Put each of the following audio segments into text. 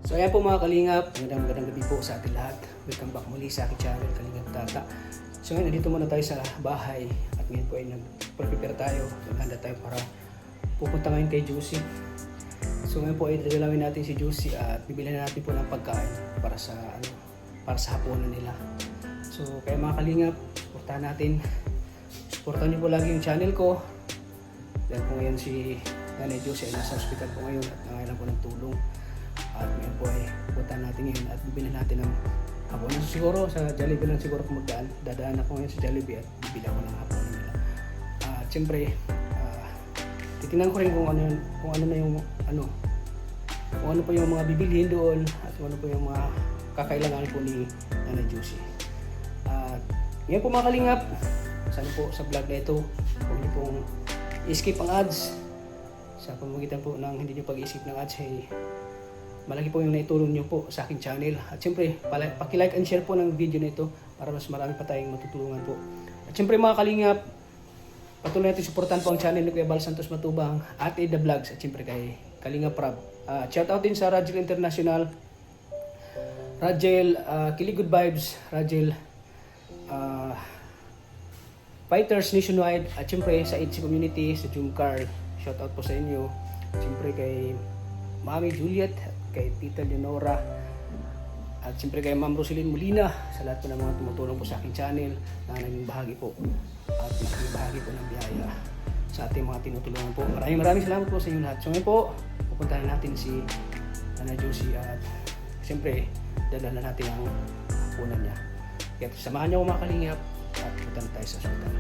So ayan po mga kalingap, magandang gabi po sa ating lahat. Welcome back muli sa aking channel, Kalingap Tata. So ngayon, nandito muna tayo sa bahay at ngayon po ay nag-prepare tayo. Naghanda tayo para pupunta ngayon kay Juicy. So ngayon po ay dadalawin natin si Juicy at bibilhan natin po ng pagkain para sa hapunan nila. So kaya mga kalingap, supportahan natin. Supportahan niyo po lagi yung channel ko. Dahil po ngayon si Nanay Juicy ay nasa hospital po ngayon at nangailangan po ng tulong. At ngayon po ay punta natin ngayon at bibili natin ng hapunan. So siguro sa Jollibee lang siguro kung magdaan. Dadaan ako ngayon sa Jollibee at bibili ako ng hapunan nila. At siyempre, titingnan ko rin kung ano po yung mga bibilihin doon at kung ano po yung mga kakailangan po ni Nanay Juicy. At ngayon po mga kalingap, sana po sa vlog na ito, huwag niyo pong i-skip ang ads. Sa pamamagitan po ng hindi niyo pag-i-skip ng ads ay malaki po yung naitulong nyo po sa aking channel. At syempre, paki-like and share po ng video na ito para mas marami pa tayong matutulungan po. At syempre mga kalingap, patuloy natin suportahan po ang channel ni Kuya Bal Santos Matubang, Ate The Vlogs, at syempre kay Kalingap Rab. Shout out din sa Rajel International, Rajel Kili Good Vibes, Rajel Fighters Nationwide, at syempre sa ITZY Community, sa Jumcar. Shout out po sa inyo. At syempre kay Mami Juliet, kay Tita Leonora, at siyempre kay Ma'am Roselyn Molina, sa lahat po ng mga tumutulong po sa aking channel na naging bahagi po at naging bahagi po ng biyaya sa ating mga tinutulungan po. Maraming salamat po sa inyo lahat. So ngayon po, pupuntahan natin si Nanay Juicy at siyempre dadala natin ang hapunan niya. Kaya samahan niyo ako mga kalingap at punta na tayo sa hospital.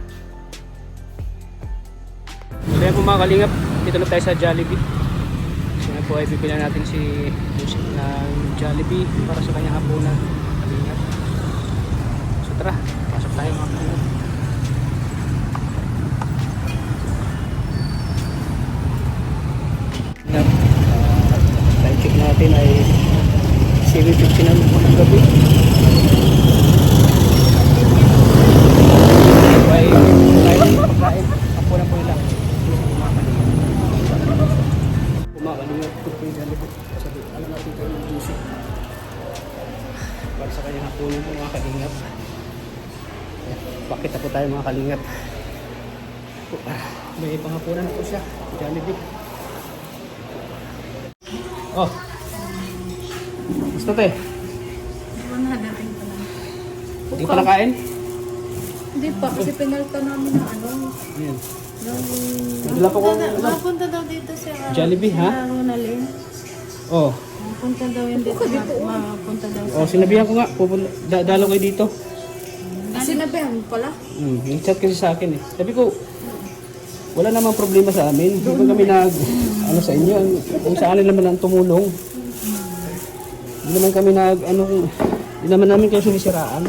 So yan po mga kalingap, dito na tayo sa Jollibee. Ngayon po ay bibilan natin si Juicy ng Jollibee para sa kanyang hapunan. Kalingap. So tara, pasok tayo mga kalingap. Time check natin ay 7:50 na ng gabi. Ay pagkain, hapunan po nila. Kumakalingap ko po yung Jollibee. Sabi, alam natin kayo ng Juicy para sa kanyang hapunan po mga kalingap. Pakita po tayo mga kalingap. May panghapunan po siya, Jollibee. Oh, gusto te? Manhadarin pa lang. Hindi pa nakain? Hindi pa, kasi pinalta namin ng ano. Ayan. Dala po kung mapunta daw dito si Jollibee, ha? Ronalyn. Oh. Mapunta daw yun dito. Mapunta daw Oh, sinabihan ko nga, dalo kayo dito. Sinabihan mo pala? Yung chat kasi sa akin eh. Sabi ko, wala namang problema sa amin. Hindi kami ano sa inyo, kung sa anin naman ang tumulong. Hindi naman kami hindi naman namin kayo sumisiraan.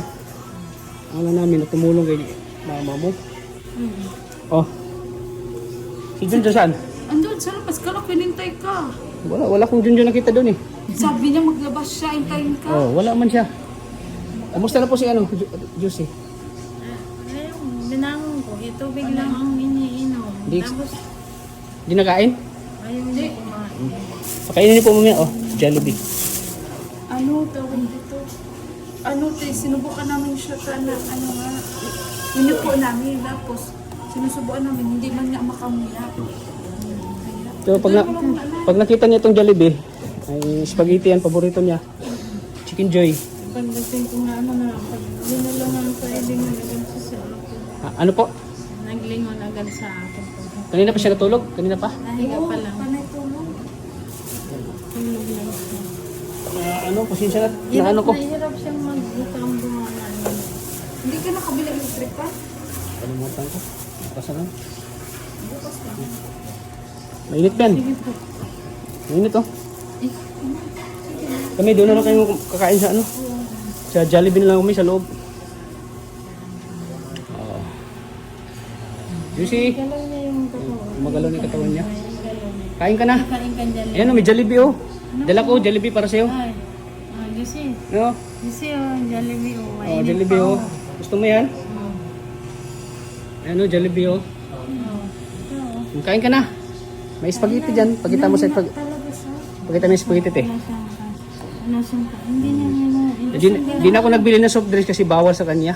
Ano namin na tumulong kay mama mo. Oh. Si Junjun saan? Andun, sa labas ka lang, pinintay ka. Wala kong Junjun nakita doon eh. Sabi niya maglabas siya, hintayin ka. Oh, wala man siya. Kamusta na po si Juicy? Binangon ko, tubig lang ang iniinom. Tapos, Hindi nakain? ayaw niya kumain. Pakainin niyo po mamaya. Oh, Jollibee. Ano tawag dito? Sinubukan namin siya ano nga. Inupo namin, tapos sinusubukan namin, hindi man nga makamuya. So pag nakita niya itong Jollibee, ay spaghetti yan, paborito niya. Chicken Joy. Pagdating ko na pag linulungan ko, lingon agad siya sa akin. Ano po? Naglingon agad sa akin. Kanina pa siya natulog? Kanina pa? Nahiga pa lang. Tulog lang siya. Pasensya na ano ko. Nahihirap siyang magbukang bumanan. Hindi ka nakabili ng tripa? Kalimutan ko. Bukas na. Bukas lang. Mainit ba yan? Sige po. Mainit oh. Eh, Kami doon na lang kayo kakain sa sa Jollibee na lang kami sa loob. Juicy, galaw niya yung katawan. magalaw na yung katawan niya. Kain ka na. Kain ka dyan. Ayan may Jollibee oh. Dala ko Jollibee para sa'yo. Ay, Juicy. No? Juicy, Jollibee. Oh, Jollibee oh. Gusto mo yan? Ayan oh, Jollibee oh. Kain ka na. May spaghetti dyan. Pakita mo sa Talaga siya. pakita mo yung spaghetti te. Wala siyang Nasaan ka? Hindi niya Hindi na ako nagbili ng soft drinks kasi bawal sa kanya.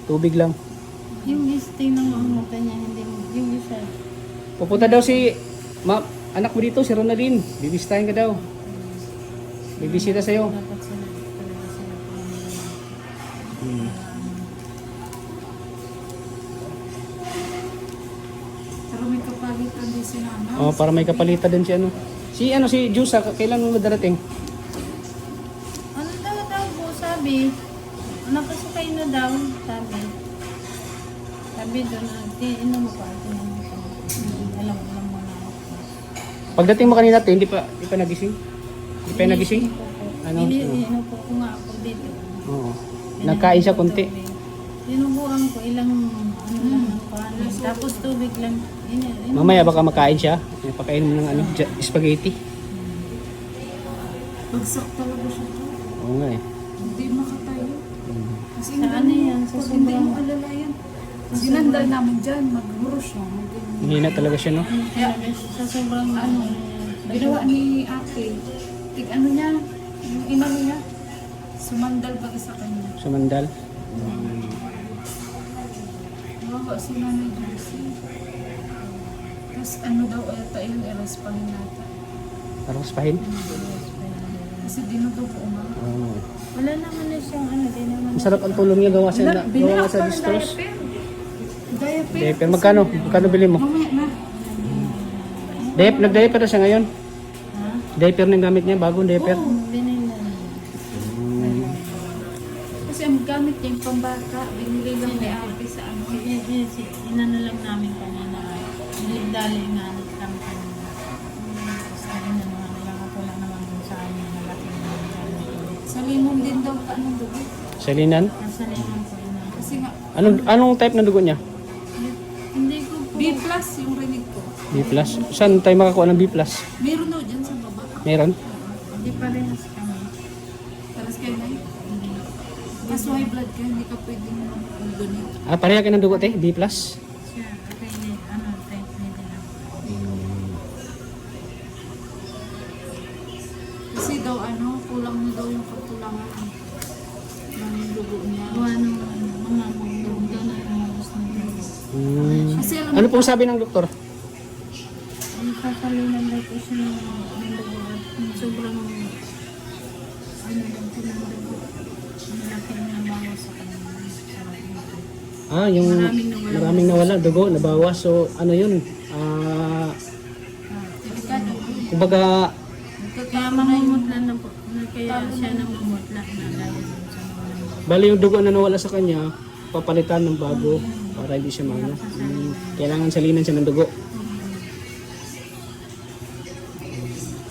Tubig lang. Yung stay ng mamuta niya, hindi mo. Yung isa. Pupunta daw si anak mo dito, si Ronaldin. Bibistahin ka daw. Bibisita sa'yo. Dapat sila talaga sila. Pero may kapalitan din sila, ano? Oh, para may kapalitan din si si Jusa, kailan mo darating? Ano daw po, sabi? Nakasakay na daw, sabi. Sabi doon, ino mo pa, alam mo na ako. Pagdating mo kanina, hindi pa nagising? Hindi pa nagising? Ano? Ino po ko nga ako dito. Oo. Nagkain siya konti. Dinubuhan ko ilang ano lang ang kanin. Tapos tubig lang. Mamaya baka makain siya. Pakain mo ng spaghetti. Bagsak talaga siya. Oo nga eh. Hindi makatayo. Kasi Sa ano yan? Sa pag hindi sobrang mo alala yan. Sinandal namin dyan, magmuro siya. Mahina talaga siya, no? sa sobrang ano. Ginawa ni ate, ano niya, yung inano niya, sumandal ba sa kanya. Sumandal. Nawawa si Nanay Josie. Tapos ano daw ata yung eraspahin natin. Aros pahin? Kasi dinudugo nga. Oo. Wala naman na siyang ano. Di naman Masarap ang tulong niya gawa sa Binilak pa ng distros. diaper. Diaper, magkano? Magkano bili mo? Mamaya na. Nag-diaper na siya ngayon? Diaper na yung gamit niya, bagong diaper. binila. Kasi ang gamit niya yung pambata, binili lang ni ate sa ano. Inano lang namin kanina. Dali nga kami kanina. Sabi na naman lang ako lang naman dun sa amin. Malaki naman. Sa limon din daw ka ng dugo. Salinan? Nasa limang ko yun. Kasi nga, Anong type ng dugo niya? Hindi ko po. B plus yung rinig ko. B+. Saan tayo makakuha ng B+? Meron daw dyan sa baba. Meron? Hindi parehas kami. Talas kayo na Kaso high blood ka, hindi ka pwedeng mag-donate. Ah, pareha kayo ng dugo, te? B+? Siya, okay, ano, type nila lang. Kasi daw ano, kulang na daw yung kapulangan ng dugo niya. Gawa ng mga munggo na mga gusto nila. Kasi alam Ano pong sabi ng doktor? Ay, papalinan daw po siya ng dugo at sobrang ano lang po ng dugo. Malaki na bawas sa kanya. Ah, yung maraming nawala, dugo, nabawas. So, ano yun? delikado. Kumbaga, Kaya mamumutla na po. Kaya siya namumutla na dahil sa mga bali yung dugo na nawala sa kanya, papalitan ng bago para hindi siya maano. Kailangan salinan siya ng dugo.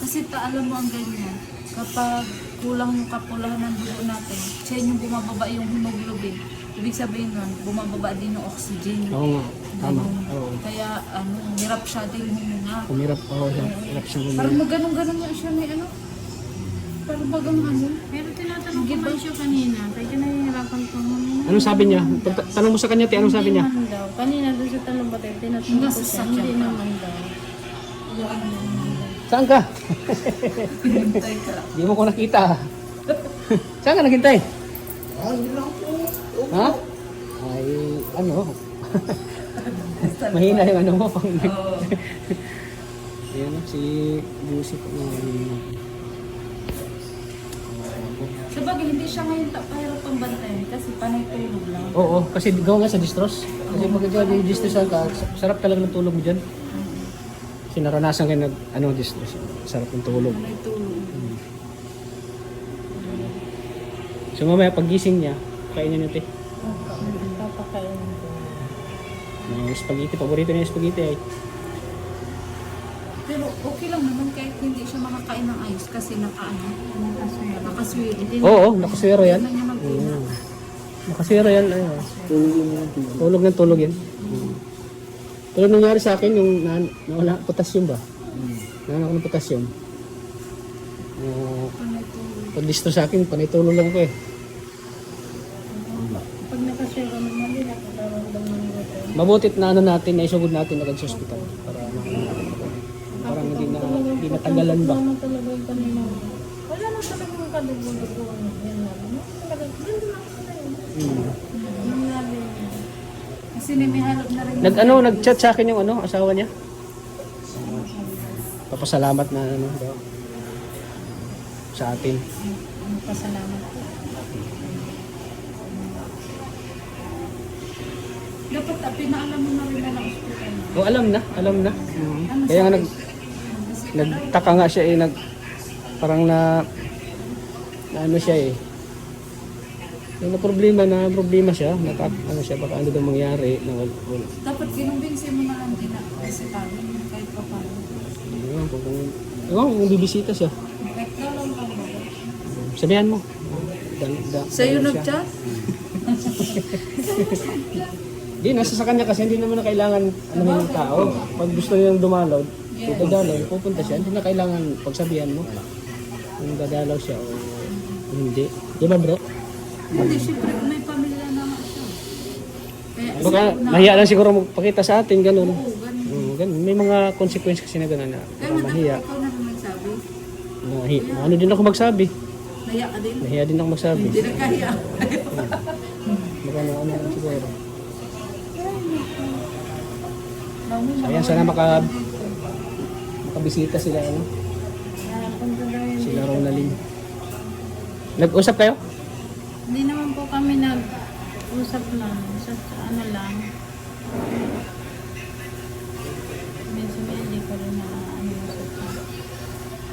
Kasi alam mo ang ganyan, kapag kulang yung kapulahan ng dugo natin, siya yung bumababa yung hemoglobin. Ibig sabihin nun, bumababa din yung oxygen. Oo nga, tama. Oo. Kaya ano, hirap siya din huminga. Kumirap, hirap siya Parang gumawa. maganon-ganon nga siya may ano. Parang bagang ano. Pero tinatanong ko man siya kanina, kaya nahihirapan ko huminga. Anong sabi niya? Tanong mo sa kanya, te, anong sabi niya? Hindi naman daw. Kanina doon sa talong batay, tinatanong ko siya, hindi naman daw. Saan ka? Hintay ka. Di mo ko nakita. Saan ka naghintay? Ha? Ay, ano? Mahina yung ano mo. Ayan, si Lucy po. Sa bagay, hindi siya ngayon pahirap pang bantayan kasi panay tulog lang. Oo, kasi gawa nga sa distros. Kasi pag yung distros ka, sarap talaga ng tulog mo dyan. Kasi naranasan kayo nag, distros. Sarap ng tulog. Panay tulog. So mamaya paggising niya, kainin natin. Papakainin ko. Yung spaghetti, paborito niya yung spaghetti ay. Pero okay lang naman kahit hindi siya makakain ng ayos kasi nakaswero. Oo, nakaswero yan. Hindi niya mag-ina. Nakaswero yan. Ay, tulog ng tulog yan. Pero nangyari sa akin, yung nawala, potassium ba? Nawala ko ng potassium. Panay tulog. Pag distro sa akin, panay tulog lang ko eh. Pag nakashare ka naman, hindi nakakaramdam ng gutom. Mabutit na natin, naisugod natin agad sa ospital. Para parang hindi na tagalan ba. Naman talaga yung kanina. Wala na talagang kadugo-dugo. Yan na. Talagang, ganda lang pala yun. Nangyari yun. Kasi may halap na rin. Nag-chat sa akin yung asawa niya. Papasalamat na daw sa atin. Pasalamat po. Dapat pinaalam mo na rin na ng ospital. Oh, alam na. Kaya nga nagtaka nga siya parang na ano siya eh. Yung problema siya, siya baka ano daw mangyari na wala. Dapat kinumbinsin mo na lang din na kasi tayo kahit pa paano. Kung bibisita siya. Kahit na lang ba? Sabihan mo. Sa'yo siya. nag-chat? Hindi, nasa sa kanya kasi hindi naman na kailangan ng tao. Pag gusto niyang dumalaw, pupunta siya. Hindi na kailangan pagsabihan mo. Kung dadalaw siya o hindi. Di ba bro? Hindi, syempre may pamilya na nga siya. Kaya Baka siguro mahiya lang siguro magpakita sa atin, ganun. Oo, ganun. Ganun. May mga consequence kasi na gano'n na Kaya nga mahiya. dapat ikaw na rin magsabi. Ano din ako magsabi. Naya ka din. Mahiya din ako magsabi. Hindi na kaya. Baka ano siguro. Mami, Ayan, sana makabisita sila, Kaya punta daw yun. sila Ronaldin. Nag-usap kayo? Hindi naman po kami nag-usap lang. Sa ano lang. Medyo hindi ko rin na ano yung usap.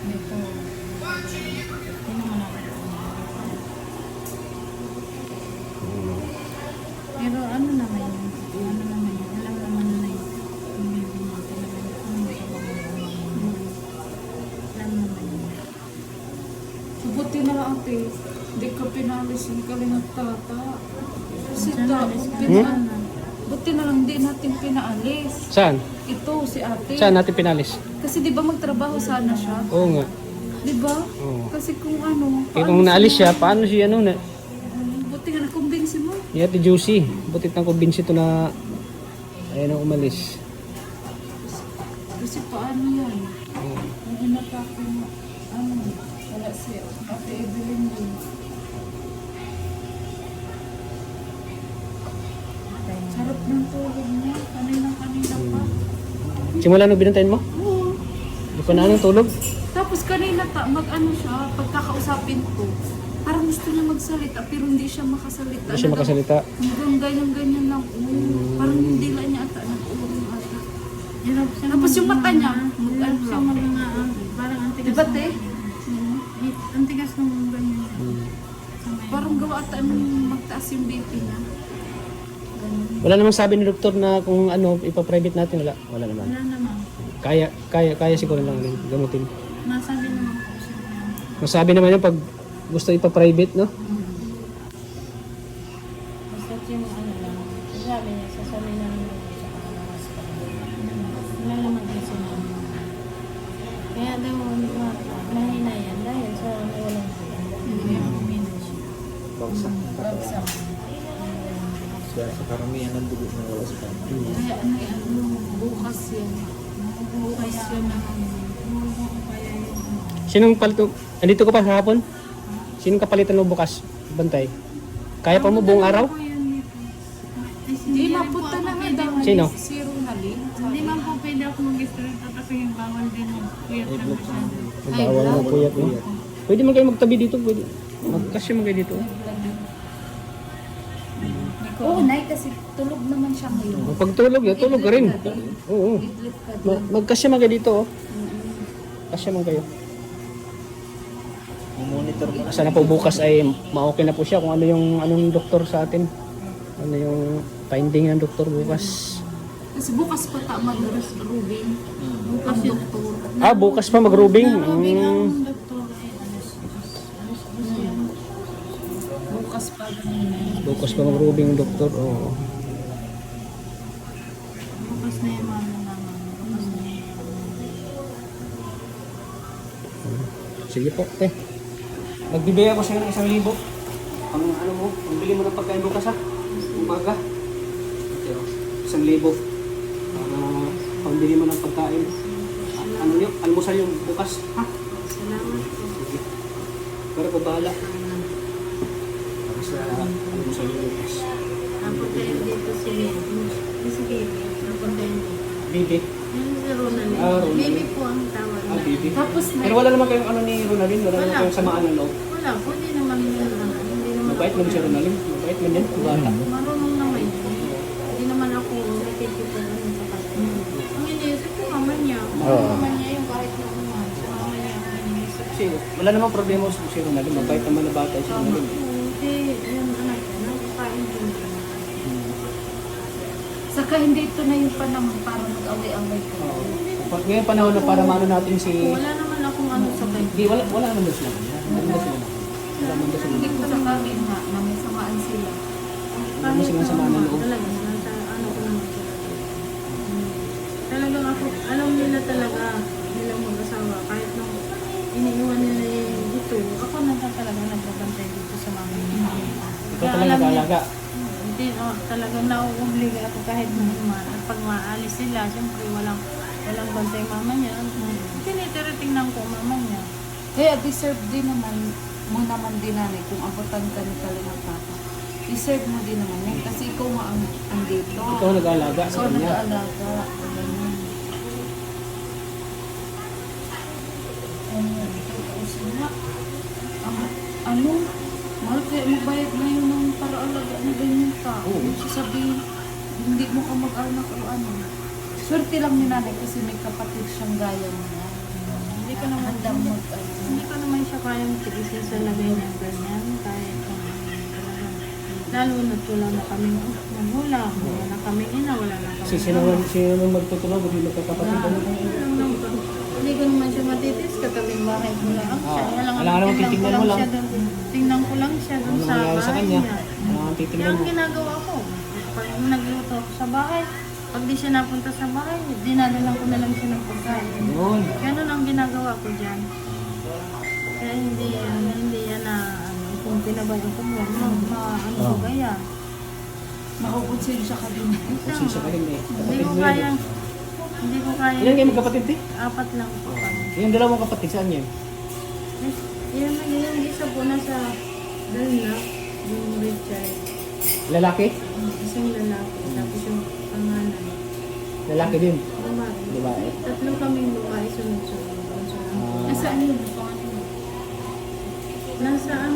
Hindi po. Hindi naman ako. Pero ano naman yun? Ano naman yun? Alam naman na yun. Yung baby natin naman. Ano yung alam naman yun. Buti na lang ate. Hindi ka pinalis yung kalingat tata. Kasi Pinalis ka pinaalis. Buti na lang hindi natin pinaalis. Saan? Ito si ate. Saan natin pinalis? Kasi di ba magtrabaho sana siya? Oo nga. Di ba? Oo. Kasi kung ano. Eh, kung naalis siya, paano siya Buti nga nakumbinsi mo. ni Ate Juicy? Butit ng kumbinsi ito na ayun ang umalis. Kasi paano yan? Oo. Ang hinatake mo. Ano? Wala si Ate Evelyn din. Sarap ng tulog niya. Kanina pa. Simula nung binantayin mo? Oo. Di pa na anong tulog? Tapos kanina mag-ano siya, pagkakausapin ko, parang gusto niya magsalita pero hindi siya makasalita. Hindi siya makasalita. Hanggang ganyan-ganyan lang. Parang hindi lang niya ata nag-uulong ata. Hirap siya Tapos yung mata niya, Hirap siya parang ang tigas. Diba te? Ang tigas ng ganyan. Sa may- Parang gawa ata magtaas yung BP niya. Wala namang sabi ni doktor na kung ipa-private natin. Wala naman. Wala naman. Kaya siguro lang gamutin. Nasabi naman po siya. Masabi naman yun pag gusto ipa-private, no? Basta yung ano lang. Sabi niya, sasabi na rin sa kanakas pa. Wala naman din sinabi. Kaya daw, mahina yan dahil sa walang buwan. Kaya uminom siya. Bagsak. Sa karamihan ng dugo na wala sa kanya. Kaya bukas yan. Bukas yan Kaya yun. Sinong palito? Andito ka pa sa hapon? Sinong kapalitan mo bukas? Bantay. Kaya pa mo buong araw? Hindi, mapunta na nga daw. Sino? Si Ronaldin. Hindi man po pwede ako mag-straight at ako yung bawal din ng kuyat na masyado. Bawal mo puyat mo. Pwede man kayo magtabi dito. Pwede. Magkasya man kayo dito. Oo, Nay, kasi tulog naman siya ngayon. Pag tulog, tulog ka rin. Oo. Idlip ka din. Magkasya man kayo dito. Kasya man kayo. Monitor mo na. Sana po bukas ay ma-okay na po siya kung ano yung anong doktor sa atin. Ano yung finding ng doktor bukas. Kasi bukas pa mag-rubing. Bukas doktor. Bukas pa mag-rubing. Robing ang doktor ay Bukas pa. Bukas pa mag-rubing yung doktor. Oo. bukas na yung mga nalaman. Bukas na yung Sige po, te. Magbibigay ako sa inyo ng 1,000. Pang ano mo, pambili mo ng pagkain bukas ha. Umaga. 1,000. Para pambili mo ng pagkain. Ano yun? Almusal yung bukas. Ha? salamat po. Sige. Para pa bahala. Para sa ano sa Lucas. Napunta yun dito si Baby. Napunta yun dito. Bibi. Yung si Ronaldin. Ah, Ronaldin. Baby po ang tawag Ah, na. Bibi. Tapos na, Pero wala naman kayong ano ni Ronaldin, wala naman Wala. kayong samaan ng loob. Wala po, hindi naman yun. Hindi naman Mabait ako naman si na- Ronaldin. Mabait man yan, bata. Marunong naman yun. Hindi naman ako nakikita naman sa kanya. Ang iniisip ko, mama niya. Mama niya yung kahit na naman. Sa mama niya ang iniisip. Kasi wala namang problema si Ronaldin. Mabait naman na bata si Ronaldin. Hindi, yung anak ko, nakakain din. saka hindi ito na yung panahon para mag-away-away ko. Ngayon panahon na para maano natin si... Wala naman akong ano sa kanya. Hindi, wala naman daw sila. Wala naman daw sila. Wala naman daw sila. Hindi ko sasabihin na may samaan sila. Wala naman silang samaan ng loob. Talaga, nasa ano ko naman sila. Talagang ako, alam nila talaga, nilang mag-asawa, kahit nung iniiwan nila dito, ako na talaga nagbabantay dito sa mama niya. Ikaw talaga nag-aalaga. Hindi, talagang nauubliga ako kahit pag maalis sila, siyempre walang bantay mama niya. Tinitiritingnan ko mama niya. Kaya deserve din naman mo naman din nanay kung abutan ka ni Kalingap Papa. Deserve mo din naman yan kasi ikaw nga ang andito. Ikaw nag-aalaga sa Ikaw kanya. nag-aalaga. Ganyan. Ano? Mahal kaya magbayad na yun ng para alaga na ganyan ka. Oo. Sasabihin, hindi mo ka mag-anak o ano. Swerte lang ni nanay kasi may kapatid siyang gaya mo na. Hindi ko naman Handang mag-ano. Hindi ko naman siya kayang tigisin sa lagay ng ganyan. Kahit talagang lalo na tulad na kami magulang. Wala na kami ina, wala na kami Kasi sino naman magtutulog, hindi magkakapatid ano. Hindi ko naman siya matitis, katabing bahay ko lang siya. Wala naman titignan mo lang. Tingnan ko lang siya dun Ano sa nangyayari sa bahay kanya? niya. Ano ang Kaya titignan ang mo? ginagawa ko, pag nagluto ako sa bahay, pag di siya napunta sa bahay, dinadalang ko na lang siya ng pagkain. Yun. Ganun ang ginagawa ko dyan. Kaya hindi yan na kung pinabayang ko mo, ano ko gaya. Makukonsensya ka din. Kasi sa kalim eh. Hindi Kapatid ko mo kaya, yun. hindi ko kaya. Ilan kayo magkapatid eh? 4 lang po kami. Yung dalawang kapatid, saan yun? Yung isa po nasa Dalna, yung Richard. Lalaki? Isang lalaki, tapos yung pangalan. Lalaki din. Babae. Babae. 3 kaming babae sunod-sunod. Ah, Nasaan yun? Paano yun? Nasaan?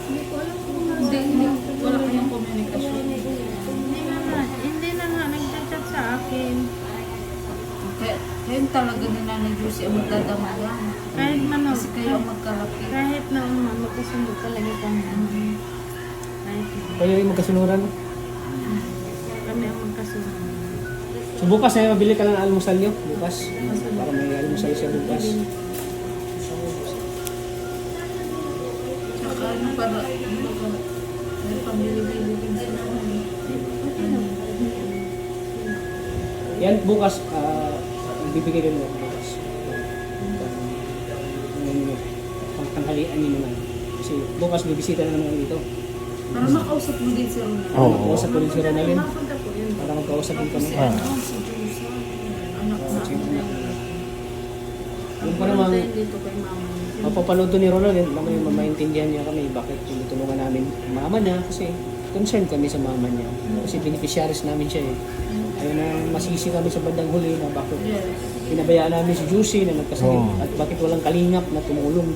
Hindi ko alam kung nasaan. Hindi, wala kayong komunikasyon. Hindi na nga, nagchat sa akin. Kaya talaga ni Nanay Lucy ang magdadamayan. Kahit ano, Kasi kayo ang magkalapit. kahit na magkasundo talaga kami. Kahit na. kayo yung magkasunuran. Kami ang magkasundo. So bukas na mabili ka lang ng almusal nyo. Bukas. Para may almusal siya bukas. Tsaka ano para, may pambili-bili din sila. Yan bukas, bibigay ko nyo bukas. Pangtanghalian nyo naman. Kasi bukas bibisita na naman dito. Para makausap mo din si Ronald. Para magkausap ko rin si Ronaldin. Mapunta po yun. Para magkausap din kami. Si ano, si Jusa. Anak na Yung pa naman, Pumunta yun dito kay mama. mapapanood to ni Ronald, naman yung mamaintindihan niya kami bakit tinutulungan namin yung mama niya kasi concerned kami sa mama niya. Kasi beneficiaries namin siya eh. Ayun na masisi kami sa bandang huli na bakit Yes. pinabayaan namin si Juicy na nagkasakit at bakit walang kalingap na tumulong.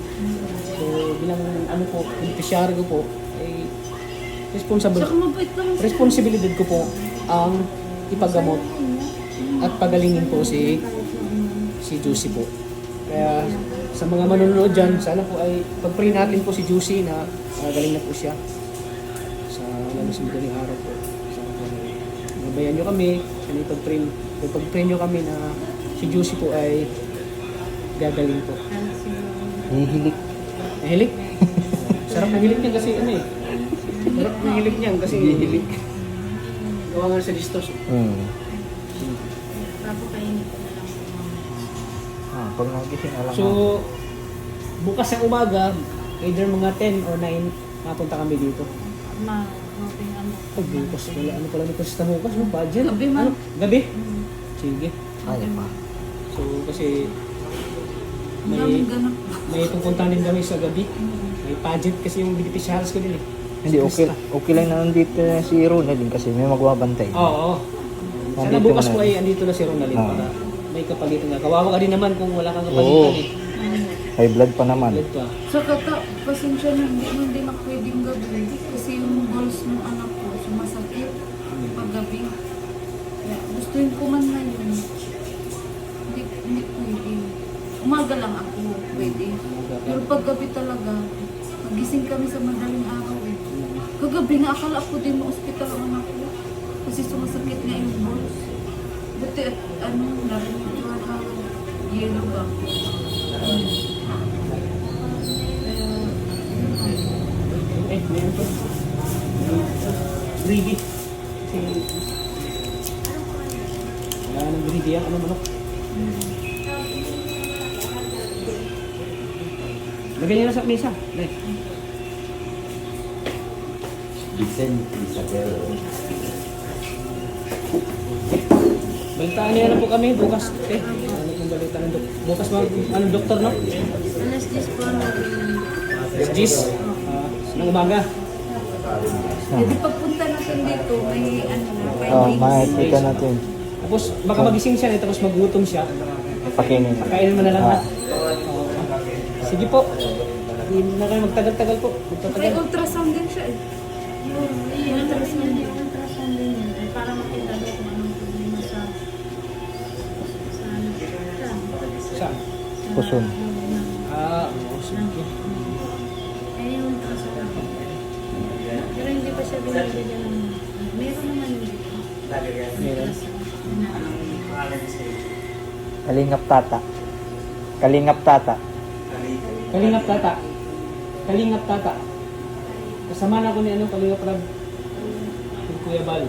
So bilang ano po, beneficiary ko po ay Tsaka mabait lang siya. responsibilidad ko po ang ipagamot at pagalingin po si Juicy po. Kaya sa mga manonood dyan, sana po ay pag-pray natin po si Juicy na galing na po siya sa lalo sa madaling araw po. Sana po gabayan nyo kami, sana ipag-pray nyo kami na si Juicy po ay gagaling po. Hihilik. Nahilik? Sarap ng hilik niya kasi ano eh. Sarap ng hilik niya kasi hilik. Gawa nga sa distos. Bago kainin ko na lang po mamaya. Pag nagising, alam So, bukas ng umaga, either mga 10 o 9, napunta kami dito. Maping ano. Ay, bukas wala. Ano pala nito sa bukas? Ano? Budget? Gabi, ma'am. Ano? Gabi? Sige. Kaya pa. So, kasi Ang daming ganap. may pupuntahan din kami sa gabi. May pageant kasi yung beneficiaries ko din eh. Hindi, okay lang na nandito na si Ronaldin kasi may magbabantay. Oo. Sana Nandito bukas na. po ay andito na si Ronaldin Ah. para may kapagitan nga. Kawawa ka din naman kung wala kang kapagitan Oo. eh. High blood pa naman. Ulit pa. So kaka, pasensya na hindi na pwedeng gabi kasi yung balls ng anak ko sumasakit paggabi. Kaya gustuin ko man ngayon. Hindi pwede. Umaga lang ako pwede. Pero paggabi talaga, magising kami sa madaling araw eh. Kagabi nga akala ko din mo ospital ang anak ko. Kasi sumasakit nga yung balls. Buti at narinig ko yellow ba? Meron po. Greedy. Kasi... Wala nang greedy yan. Ano manok? Lagyan niyo na sa mesa. Dahil. Vicente Isabel. Balitaan niya na po kami bukas. Ano pong balita ng doktor? Bukas doktor, no? Alas 10 po naging Gis. Ng umaga. Hindi pagpunta natin dito, may Makikita natin. Tapos baka magising siya tapos magutom siya. Pakinin. Kainin mo na lang ha. Ah. Sige po. Hindi na kayo magtagal-tagal po. May Magtatagal. ultrasound din siya eh. yung ultrasound din yun ay para makita mo kung anong problema sa ano Saan? Puson. Sige. ay yung ultrasound pero hindi pa siya binibigyan ng meron naman yun dito Meron. Kalingap tata. Kalingap tata. Kalingap tata. Kalingap tata. Kasama na ako ni Kalingap Rab. Si Kuya Bal.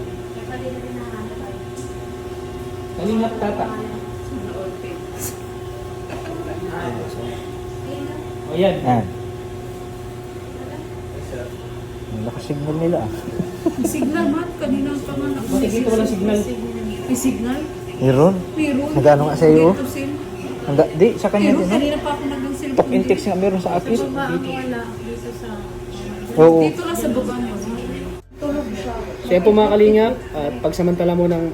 Kalingap tata. O yan. Yan. Ang lakas signal nila ah. May signal man, kanina pa nga Bakit dito walang signal? May signal? Meron? Pero, Nagano nga sa'yo? dito sin. Di, sa kanya Pero din. kanina pa ako nagang cellphone. Talk and text nga meron sa akin. sa baba ang wala dito sa Oo. Dito lang sa baba mo. Tulog siya. Siya po mga kalingap. At pagsamantala mo ng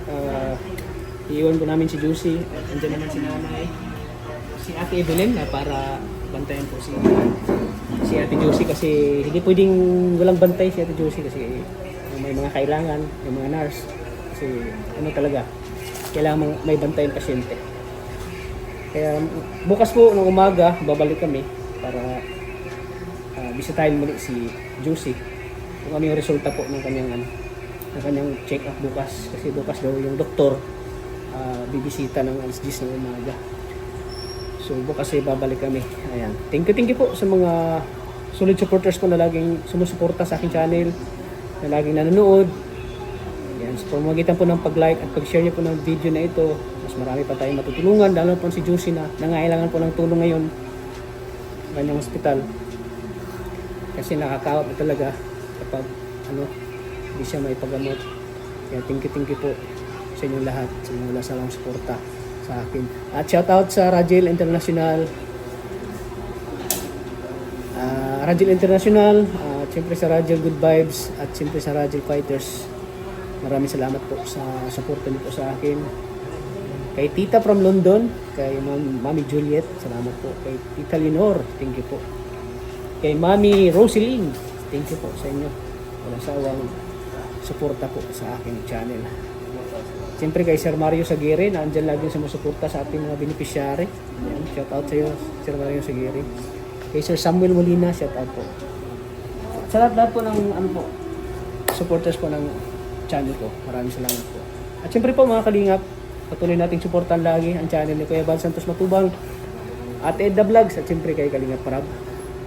iiwan ko namin si Juicy. At andyan naman si nanay. Si Ate Evelyn na para bantayan po si Ate Juicy kasi hindi pwedeng walang bantay si Ate Juicy kasi may mga kailangan, yung mga nurse. Kasi talaga, kailangan may bantay ang pasyente. Kaya bukas po ng umaga, babalik kami para bisitahin muli si Juicy. Kung ano yung resulta po ng kanyang check-up bukas. Kasi bukas daw yung doktor bibisita ng alas 10 ng umaga. So bukas ay babalik kami. Ayan. Thank you po sa mga solid supporters ko na laging sumusuporta sa aking channel, na laging nanonood. Ayan. So pamagitan po ng pag-like at pag-share niyo po ng video na ito, mas marami pa tayong matutulungan, lalo po si Juicy na nangailangan po ng tulong ngayon sa kanyang hospital. Kasi nakakawat na talaga kapag hindi siya may paggamot. Kaya thank you po sa inyong lahat, sa inyong wala salang suporta sa akin. At shoutout sa Rajil International, siyempre sa Rajil Good Vibes, at siyempre sa Rajil Fighters. Maraming salamat po sa suporta niyo po sa akin. Kay Tita from London, kay Mami Juliet, salamat po. Kay Tita Lenore, thank you po. Kay Mami Roseline, thank you po sa inyo. Walang sawang suporta po sa aking channel. Siyempre kay Sir Mario Saguirre, na andyan lagi sumusuporta sa ating mga beneficiary. Ayan, shout out sa iyo, Sir Mario Saguirre. Kay Sir Samuel Molina, shout out po. Sa lahat po ng supporters po ng channel ko, maraming salamat po. At siyempre po mga kalingap, patuloy nating suportahan lagi ang channel ni Kuya Bal Santos Matubang at Edda Vlogs, at siyempre kay Kalingap Parab.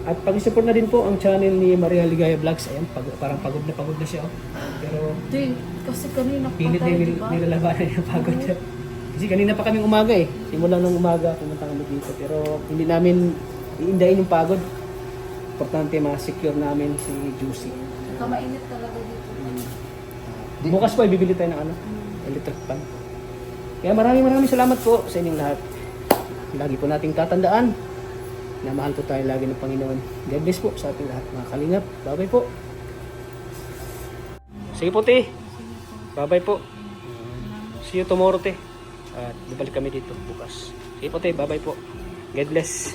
At pag-support na din po ang channel ni Maria Ligaya Vlogs. Ayan, parang pagod na siya. Pero Hindi, kasi kanina pa pilit na tayo, diba? nilalabanan niya pagod siya. Kasi kanina pa kaming umaga eh. Simula ng umaga, pumunta kami dito. Pero hindi namin iindahin yung pagod. Importante ma-secure namin si Juicy. Kamainit talaga dito. Bukas po, ibibili tayo ng electric fan. Kaya maraming salamat po sa inyong lahat. Lagi po nating tatandaan na mahal po tayo lagi ng Panginoon. God bless po sa ating lahat mga kalingap. Bye-bye po. Sige po, te. Bye-bye po. See you tomorrow, te. At babalik kami dito bukas. Sige po, te. Bye-bye po. God bless.